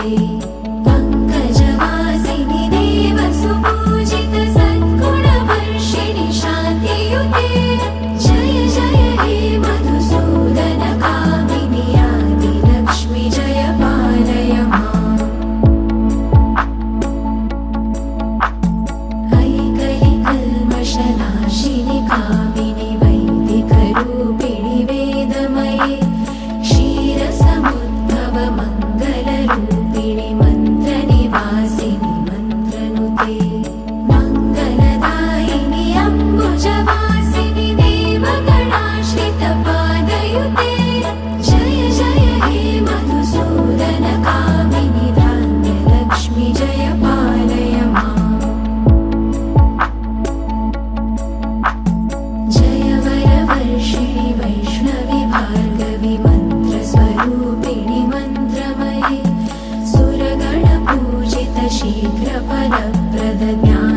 ते पङ्कजवासिनि देवसुपूजित सद्गुणवर्षिणि शान्तियुते जय जय हे मधुसूदन कामिनि आदिलक्ष्मि जय पालय माम् ऐकलिकल्मषनाशिनि कामिनि वैदिकरूपिणि वेदमये क्षीरसमुद्भव मङ्गलरूपिणि मन्त्रनिवासिनि मन्त्रनुते मङ्गलदायिनि अम्बुजवासिनि देवगणाश्रितपादयुते जय जय हे मधुसूदन कामिनि धान्यलक्ष्मि जय पालय माम् जय वरवर्षिणि वैष्णवि भार्गवि मन्त्रस्वरूपिणि मन्त्रमये सुरगणपूजित शीघ्रफलप्रद ज्ञानप्रदायिनि